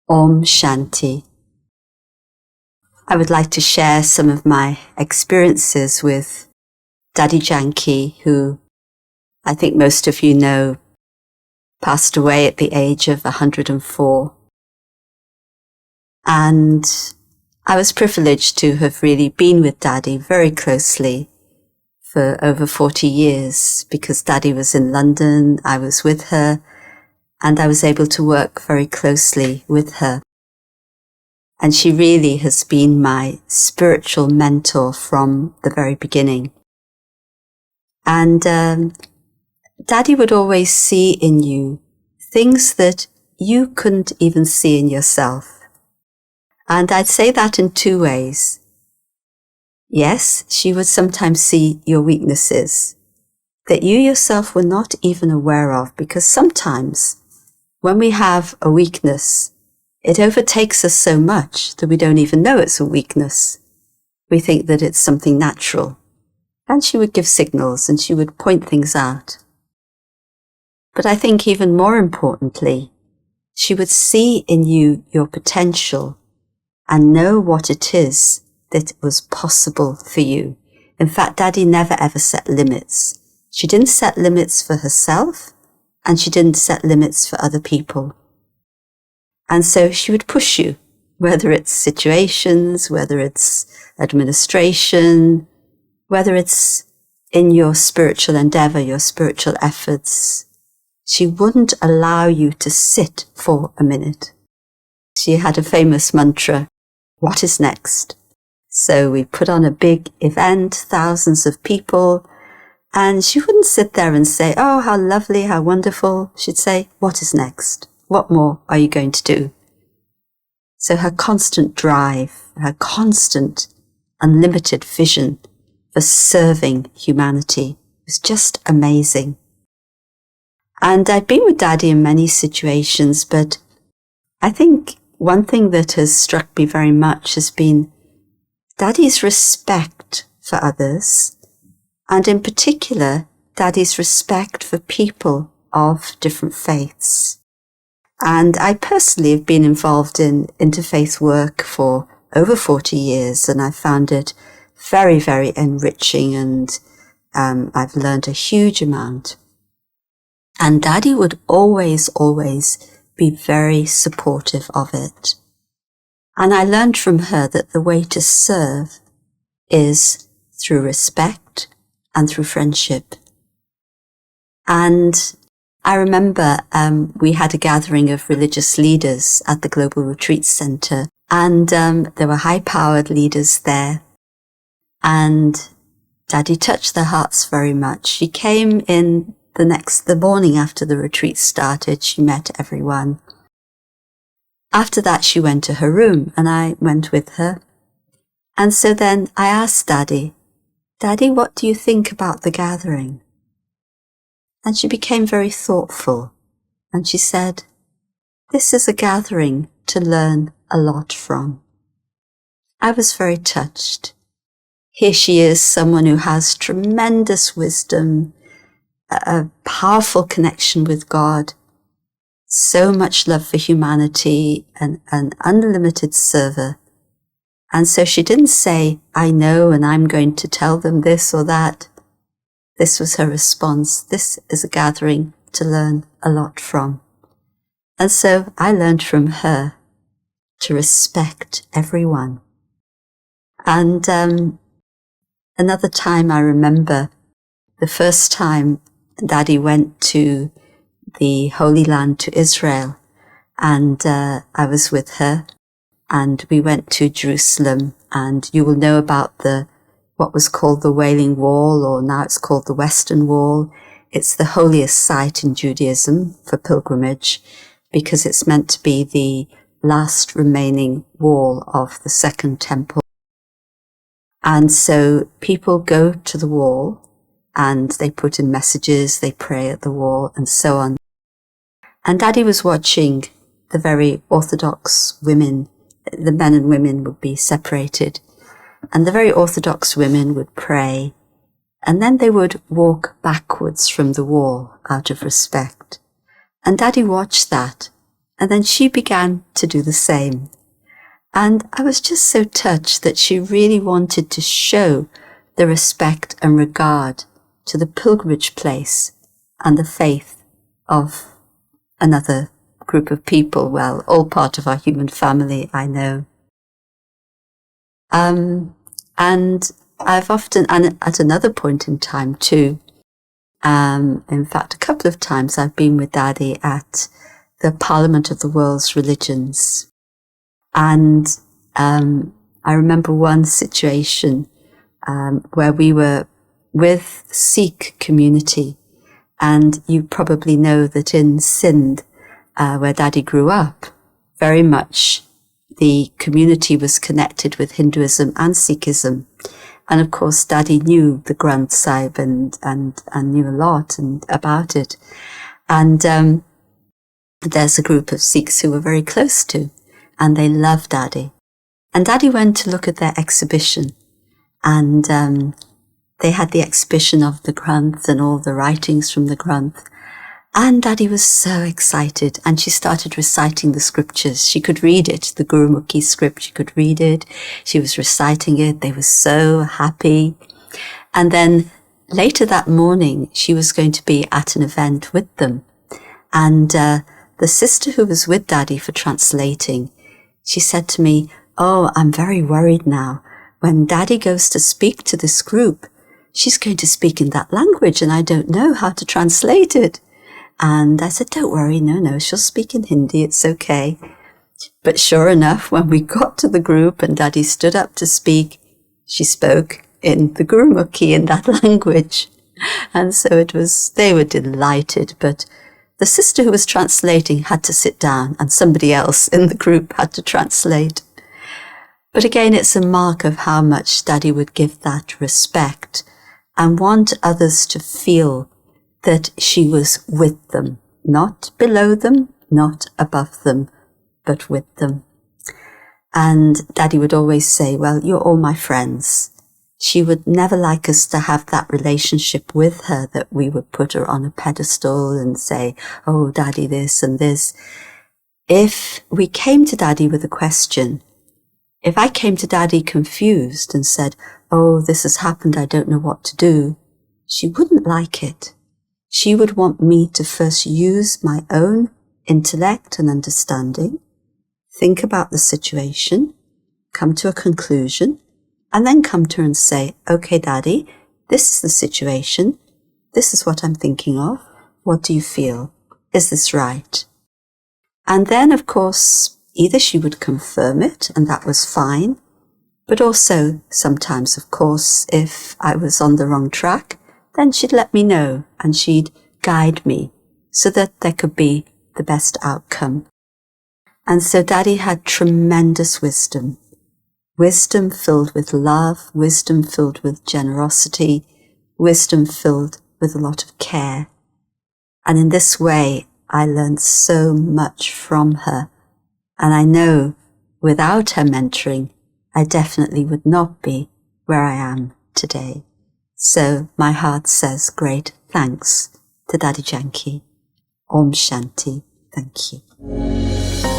Om Shanti. I would like to share some of my experiences with Dadi Janki, who I think most of you know passed away at the age of 104. And I was privileged to have really been with Dadi very closely for over 40 years because Dadi was in London, I was with her, and I was able to work very closely with her. And she really has been my spiritual mentor from the very beginning. And Dadi would always see in you things that you couldn't even see in yourself. And I'd say that in two ways. Yes, she would sometimes see your weaknesses that you yourself were not even aware of, because sometimes when we have a weakness, it overtakes us so much that we don't even know it's a weakness. We think that it's something natural. And she would give signals and she would point things out. But I think even more importantly, she would see in you your potential and know what it is that was possible for you. In fact, Dadi never ever set limits. She didn't set limits for herself, and she didn't set limits for other people. And so she would push you, whether it's situations, whether it's administration, whether it's in your spiritual endeavor, your spiritual efforts. She wouldn't allow you to sit for a minute. She had a famous mantra, what is next? So we put on a big event, thousands of people, and she wouldn't sit there and say, oh, how lovely, how wonderful. She'd say, what is next? What more are you going to do? So her constant drive, her constant unlimited vision for serving humanity was just amazing. And I've been with Dadi in many situations, but I think one thing that has struck me very much has been Dadi's respect for others, and in particular, Dadi's respect for people of different faiths. And I personally have been involved in interfaith work for over 40 years, and I found it very, very enriching, and I've learned a huge amount. And Dadi would always be very supportive of it. And I learned from her that the way to serve is through respect and through friendship. And I remember we had a gathering of religious leaders at the Global Retreat Center, and there were high-powered leaders there. And Dadi touched their hearts very much. She came in the morning after the retreat started. She met everyone. After that, she went to her room, and I went with her. And so then I asked Dadi, what do you think about the gathering? And she became very thoughtful, and she said, this is a gathering to learn a lot from. I was very touched. Here she is, someone who has tremendous wisdom, a powerful connection with God, so much love for humanity, and an unlimited server. And so she didn't say, I know, and I'm going to tell them this or that. This was her response. This is a gathering to learn a lot from. And so I learned from her to respect everyone. And another time I remember the first time Dadi went to the Holy Land, to Israel, and I was with her, and we went to Jerusalem, and you will know about what was called the Wailing Wall, or now it's called the Western Wall. It's the holiest site in Judaism for pilgrimage, because it's meant to be the last remaining wall of the Second Temple. And so people go to the wall, and they put in messages, they pray at the wall, and so on. And Dadi was watching the very Orthodox women. The men and women would be separated, and the very Orthodox women would pray, and then they would walk backwards from the wall out of respect. And Dadi watched that, And then she began to do the same. And I was just so touched that she really wanted to show the respect and regard to the pilgrimage place and the faith of another group of people, well, all part of our human family, I know. And I've often, and at another point in time too, in fact, a couple of times I've been with Daddy at the Parliament of the World's Religions. And I remember one situation where we were with the Sikh community. And you probably know that in Sindh, where Daddy grew up, very much the community was connected with Hinduism and Sikhism. And of course, Daddy knew the Granth Sahib and knew a lot about it. And there's a group of Sikhs who were very close to, and they loved Daddy. And Daddy went to look at their exhibition, and they had the exhibition of the Granth and all the writings from the Granth. And Daddy was so excited, and she started reciting the scriptures. She could read it, the Gurumukhi script, she could read it. She was reciting it. They were so happy. And then later that morning, she was going to be at an event with them. And the sister who was with Daddy for translating, she said to me, "Oh, I'm very worried now. When Daddy goes to speak to this group, she's going to speak in that language, and I don't know how to translate it." And I said, "Don't worry, no, she'll speak in Hindi, it's okay." But sure enough, when we got to the group and Daddy stood up to speak, she spoke in the Gurumukhi, in that language. And so they were delighted, but the sister who was translating had to sit down, and somebody else in the group had to translate. But again, it's a mark of how much Daddy would give that respect and want others to feel that she was with them, not below them, not above them, but with them. And Daddy would always say, "Well, you're all my friends." She would never like us to have that relationship with her, that we would put her on a pedestal and say, "Oh, Daddy this and this." If we came to Daddy with a question, if I came to Daddy confused and said, "Oh, this has happened, I don't know what to do," she wouldn't like it. She would want me to first use my own intellect and understanding, think about the situation, come to a conclusion, and then come to her and say, "Okay, Daddy, this is the situation. This is what I'm thinking of. What do you feel? Is this right?" And then, of course, either she would confirm it, and that was fine, but also sometimes, of course, if I was on the wrong track, then she'd let me know and she'd guide me so that there could be the best outcome. And so Daddy had tremendous wisdom. Wisdom filled with love, wisdom filled with generosity, wisdom filled with a lot of care. And in this way, I learned so much from her. And I know without her mentoring, I definitely would not be where I am today. So my heart says great thanks to Dadi Janki. Om Shanti. Thank you.